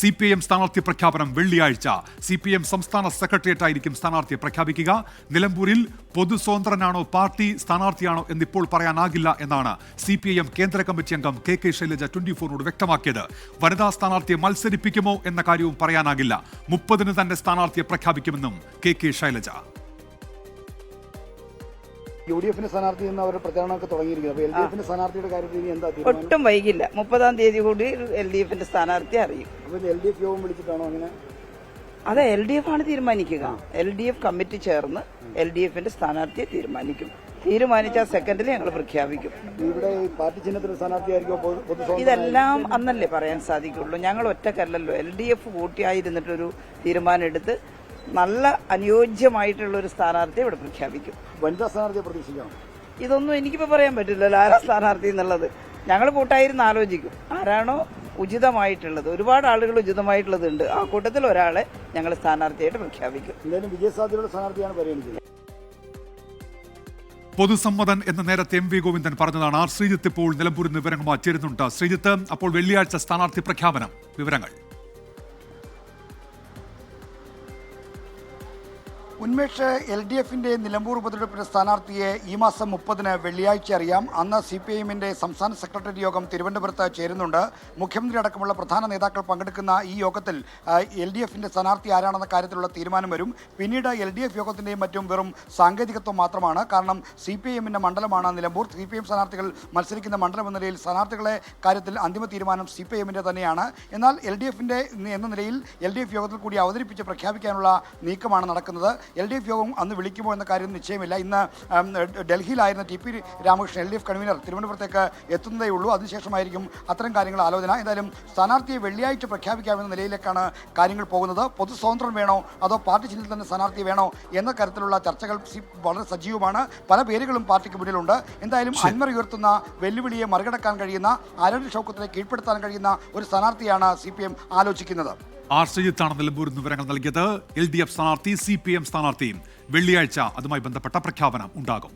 CPIM സ്ഥാനാർത്ഥി പ്രഖ്യാപനം വെള്ളിയാഴ്ച. CPIM സംസ്ഥാന സെക്രട്ടേറിയറ്റായിരിക്കും സ്ഥാനാർത്ഥിയെ പ്രഖ്യാപിക്കുക. നിലമ്പൂരിൽ പൊതുസ്വതന്ത്രനാണോ പാർട്ടി സ്ഥാനാർത്ഥിയാണോ എന്നിപ്പോൾ പറയാനാകില്ല എന്നാണ് CPIM കേന്ദ്ര കമ്മിറ്റി അംഗം KK ശൈലജ 24നോട് വ്യക്തമാക്കിയത്. വനിതാ സ്ഥാനാർത്ഥിയെ മത്സരിപ്പിക്കുമോ എന്ന കാര്യവും പറയാനാകില്ല. 30-ന് തന്നെ സ്ഥാനാർത്ഥിയെ പ്രഖ്യാപിക്കുമെന്നും KK ശൈലജ. UDF-ന്റെ സ്ഥാനാർത്ഥി എന്ന് അവർ പ്രചാരണമൊക്കെ തുടങ്ങിയിരിക്കുന്നത്. അപ്പോൾ LDF-ന്റെ സ്ഥാനാർത്ഥിയുടെ കാര്യത്തിൽ എന്താ തീരുമാനം? ഒട്ടും വൈകില്ല. 30-ാം തീയതി കൂടി LDF-ന്റെ സ്ഥാനാർത്ഥി അറിയും. അപ്പോൾ LDF യോഗം വിളിച്ചിട്ടാണോ അങ്ങനെ? അതെ, LDF ആണ് തീരുമാനിക്കുക. LDF കമ്മിറ്റി ചേർന്ന് LDF-ന്റെ സ്ഥാനാർത്ഥിയെ തീരുമാനിക്കും. തീരുമാനിച്ച സെക്കൻഡിൽ ഞങ്ങൾ പ്രഖ്യാപിക്കും. ഇവിടെ പാർട്ടി ചിഹ്നത്തിന്റെ സ്ഥാനാർത്ഥിയായിരിക്കും. ഇതെല്ലാം അന്നല്ലേ പറയാൻ സാധിക്കുള്ളൂ. ഞങ്ങൾ ഒറ്റക്കല്ലല്ലോ. LDF കൂട്ടിയായിരുന്നിട്ടൊരു തീരുമാനം എടുത്ത് നല്ല അനുയോജ്യമായിട്ടുള്ള ഒരു സ്ഥാനാർത്ഥിയെ ഇവിടെ പ്രഖ്യാപിക്കും. വനിതാ സ്ഥാനാർത്ഥിയെ പ്രതീക്ഷിക്കാം. ഇതൊന്നും എനിക്കിപ്പോൾ പറയാൻ പറ്റില്ലല്ലോ ആരാ സ്ഥാനാർത്ഥി എന്നുള്ളത്. ഞങ്ങൾ കൂട്ടായിരുന്ന് ആലോചിക്കും ആരാണോ ഉചിതമായിട്ടുള്ളത്. ഒരുപാട് ആളുകൾ ഉചിതമായിട്ടുള്ളതുണ്ട്. ആ കൂട്ടത്തിൽ ഒരാളെ ഞങ്ങൾ സ്ഥാനാർത്ഥിയായിട്ട് പ്രഖ്യാപിക്കും. എന്തായാലും വിജയസാധ്യതയുള്ള സ്ഥാനാർത്ഥിയാണ് പരിഗണിച്ചത്. പൊതുസമ്മതൻ എന്ന് നേരത്തെ MV ഗോവിന്ദൻ പറഞ്ഞതാണ്. ശ്രീജിത്ത് ഇപ്പോൾ നിലമ്പൂരിൽ നിന്ന് വിവരങ്ങൾ ചേരുന്നുണ്ട്. ശ്രീജിത്ത്, അപ്പോൾ വെള്ളിയാഴ്ച സ്ഥാനാർത്ഥി പ്രഖ്യാപനം, വിവരങ്ങൾ. ഉന്മേഷ്, LDF-ന്റെ നിലമ്പൂർ ഉപതെരഞ്ഞെടുപ്പിന്റെ സ്ഥാനാർത്ഥിയെ ഈ മാസം 30-ന് വെള്ളിയാഴ്ച അറിയാം. അന്ന് CPIM-ന്റെ സംസ്ഥാന സെക്രട്ടറി യോഗം തിരുവനന്തപുരത്ത് ചേരുന്നുണ്ട്. മുഖ്യമന്ത്രി അടക്കമുള്ള പ്രധാന നേതാക്കൾ പങ്കെടുക്കുന്ന ഈ യോഗത്തിൽ LDF-ന്റെ സ്ഥാനാർത്ഥി ആരാണെന്ന കാര്യത്തിലുള്ള തീരുമാനം വരും. പിന്നീട് LDF യോഗത്തിന്റെയും മറ്റും വെറും സാങ്കേതികത്വം മാത്രമാണ്. കാരണം CPIM-ന്റെ മണ്ഡലമാണ് നിലമ്പൂർ. CPIM സ്ഥാനാർത്ഥികൾ മത്സരിക്കുന്ന മണ്ഡലം എന്ന നിലയിൽ സ്ഥാനാർത്ഥികളെ കാര്യത്തിൽ അന്തിമ തീരുമാനം CPIM-ന്റെ തന്നെയാണ്. എന്നാൽ LDF-ന്റെ എന്ന നിലയിൽ LDF യോഗത്തിൽ കൂടി അവതരിപ്പിച്ച് പ്രഖ്യാപിക്കാനുള്ള നീക്കമാണ് നടക്കുന്നത്. LDF യോഗം അന്ന് വിളിക്കുമോ എന്ന കാര്യം നിശ്ചയമില്ല. ഇന്ന് ഡൽഹിയിലായിരുന്ന TP രാമകൃഷ്ണൻ LDF കൺവീനർ തിരുവനന്തപുരത്തേക്ക് എത്തുന്നതേ ഉള്ളൂ. അതിനുശേഷമായിരിക്കും അത്തരം കാര്യങ്ങൾ ആലോചന. എന്തായാലും സ്ഥാനാർത്ഥിയെ വെള്ളിയാഴ്ച പ്രഖ്യാപിക്കാമെന്ന നിലയിലേക്കാണ് കാര്യങ്ങൾ പോകുന്നത്. പൊതു സ്വതന്ത്രം വേണോ അതോ പാർട്ടി ചിഹ്നത്തിൽ തന്നെ സ്ഥാനാർത്ഥി വേണോ എന്ന കാര്യത്തിലുള്ള ചർച്ചകൾ വളരെ സജീവമാണ്. പല പേരുകളും പാർട്ടിക്ക് മുന്നിലുണ്ട്. എന്തായാലും അൻവർ ഉയർത്തുന്ന വെല്ലുവിളിയെ മറികടക്കാൻ കഴിയുന്ന, ആരോഗ്യ ഷൗക്കത്തിനെ കീഴ്പ്പെടുത്താൻ കഴിയുന്ന ഒരു സ്ഥാനാർത്ഥിയാണ് CPIM ആലോചിക്കുന്നത്. ശ്രീജിത്താണ് നിലമ്പൂരിൽ നിന്ന് വിവരങ്ങൾ നൽകിയത്. LDF സ്ഥാനാർത്ഥി CPIM സ്ഥാനാർത്ഥിയും വെള്ളിയാഴ്ച അതുമായി ബന്ധപ്പെട്ട പ്രഖ്യാപനം ഉണ്ടാകും.